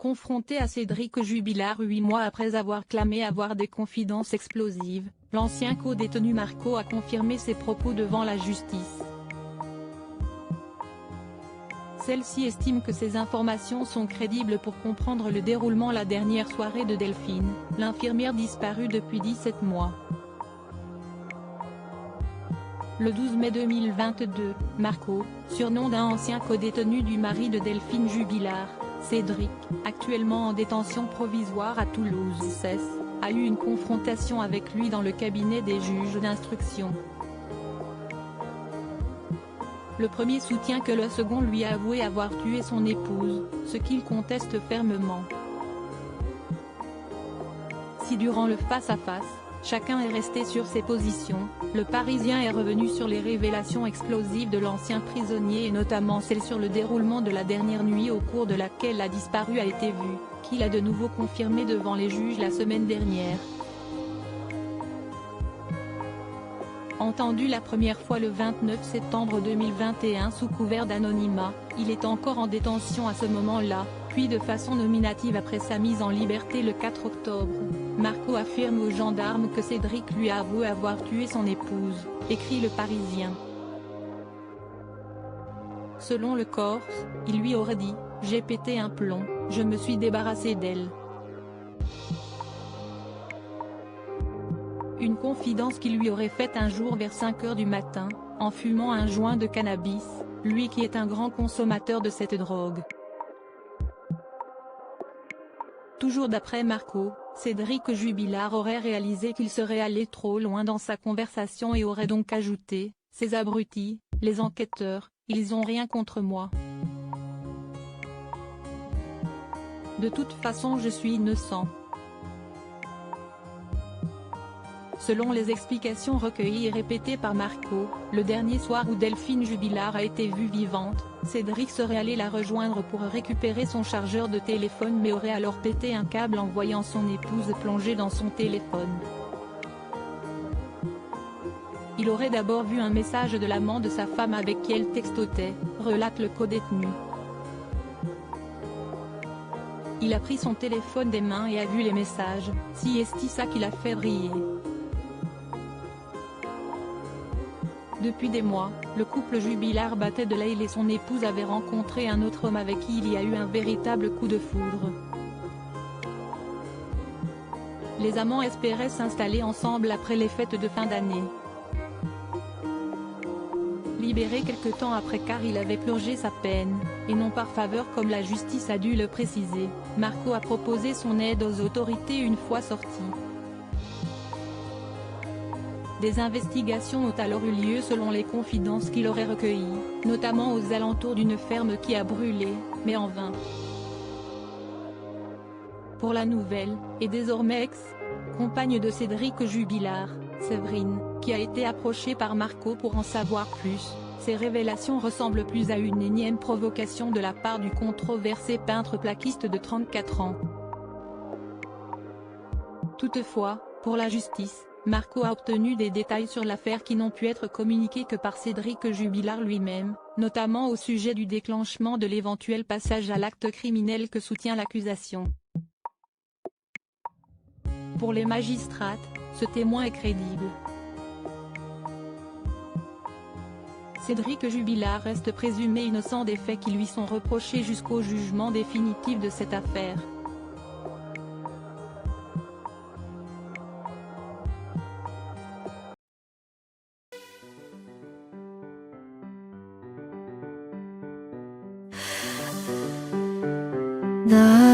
Confronté à Cédric Jubilard 8 mois après avoir clamé avoir des confidences explosives, l'ancien co-détenu Marco a confirmé ses propos devant la justice. Celle-ci estime que ces informations sont crédibles pour comprendre le déroulement la dernière soirée de Delphine, l'infirmière disparue depuis 17 mois. Le 12 mai 2022, Marco, surnom d'un ancien co-détenu du mari de Delphine Jubilard, Cédric, actuellement en détention provisoire à Toulouse, a eu une confrontation avec lui dans le cabinet des juges d'instruction. Le premier soutient que le second lui a avoué avoir tué son épouse, ce qu'il conteste fermement. Si durant le face-à-face, chacun est resté sur ses positions, le Parisien est revenu sur les révélations explosives de l'ancien prisonnier et notamment celle sur le déroulement de la dernière nuit au cours de laquelle la disparue a été vue, qu'il a de nouveau confirmé devant les juges la semaine dernière. Entendu la première fois le 29 septembre 2021 sous couvert d'anonymat, il est encore en détention à ce moment-là, puis de façon nominative après sa mise en liberté le 4 octobre. Marco affirme aux gendarmes que Cédric lui a avoué avoir tué son épouse, écrit le Parisien. Selon le Corse, il lui aurait dit « J'ai pété un plomb, je me suis débarrassé d'elle ». Une confidence qu'il lui aurait faite un jour vers 5 h du matin, en fumant un joint de cannabis, lui qui est un grand consommateur de cette drogue. Toujours d'après Marco, Cédric Jubilard aurait réalisé qu'il serait allé trop loin dans sa conversation et aurait donc ajouté « Ces abrutis, les enquêteurs, ils ont rien contre moi. De toute façon je suis innocent ». Selon les explications recueillies et répétées par Marco, le dernier soir où Delphine Jubilard a été vue vivante, Cédric serait allé la rejoindre pour récupérer son chargeur de téléphone mais aurait alors pété un câble en voyant son épouse plonger dans son téléphone. Il aurait d'abord vu un message de l'amant de sa femme avec qui elle textotait, relate le co-détenu. Il a pris son téléphone des mains et a vu les messages, si est ça qui l'a fait briller. Depuis des mois, le couple Jubilard battait de l'aile et son épouse avait rencontré un autre homme avec qui il y a eu un véritable coup de foudre. Les amants espéraient s'installer ensemble après les fêtes de fin d'année. Libéré quelque temps après car il avait purgé sa peine, et non par faveur comme la justice a dû le préciser, Marco a proposé son aide aux autorités une fois sorti. Des investigations ont alors eu lieu selon les confidences qu'il aurait recueillies, notamment aux alentours d'une ferme qui a brûlé, mais en vain. Pour la nouvelle, et désormais ex-compagne de Cédric Jubilard, Séverine, qui a été approchée par Marco pour en savoir plus, ces révélations ressemblent plus à une énième provocation de la part du controversé peintre plaquiste de 34 ans. Toutefois, pour la justice, Marco a obtenu des détails sur l'affaire qui n'ont pu être communiqués que par Cédric Jubilard lui-même, notamment au sujet du déclenchement de l'éventuel passage à l'acte criminel que soutient l'accusation. Pour les magistrates, ce témoin est crédible. Cédric Jubilard reste présumé innocent des faits qui lui sont reprochés jusqu'au jugement définitif de cette affaire. 나